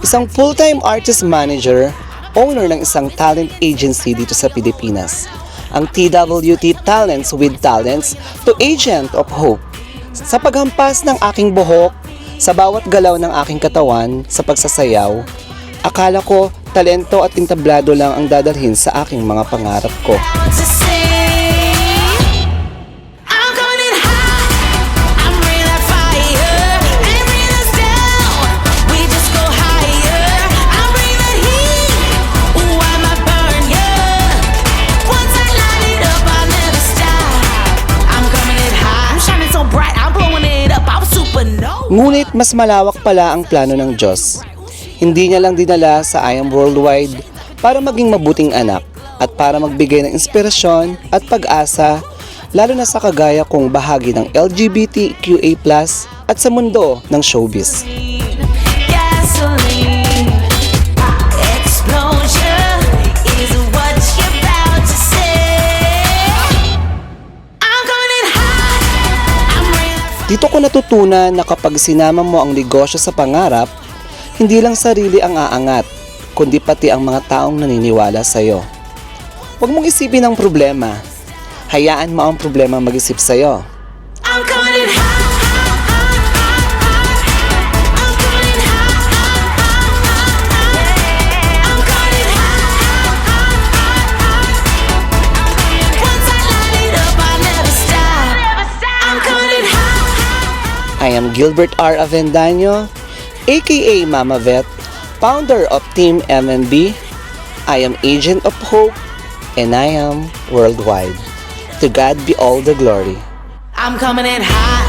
Isang full-time artist manager, owner ng isang talent agency dito sa Pilipinas. Ang TWT Talents with Talents to Agent of Hope. Sa paghampas ng aking buhok, sa bawat galaw ng aking katawan, sa pagsasayaw, akala ko talento at entablado lang ang dadalhin sa aking mga pangarap ko. Ngunit mas malawak pala ang plano ng Diyos. Hindi niya lang dinala sa I Am Worldwide para maging mabuting anak at para magbigay ng inspirasyon at pag-asa lalo na sa kagaya kong bahagi ng LGBTQA+ at sa mundo ng showbiz. Dito ko natutunan na kapag sinama mo ang negosyo sa pangarap, hindi lang sarili ang aangat, kundi pati ang mga taong naniniwala sa iyo. Huwag mong isipin ang problema. Hayaan mo ang problema mag-isip sa iyo. I am Gilbert R. Avendaño, aka Mama Vet, founder of Team MMB. I am Agent of Hope, and I am worldwide. To God be all the glory. I'm coming in hot.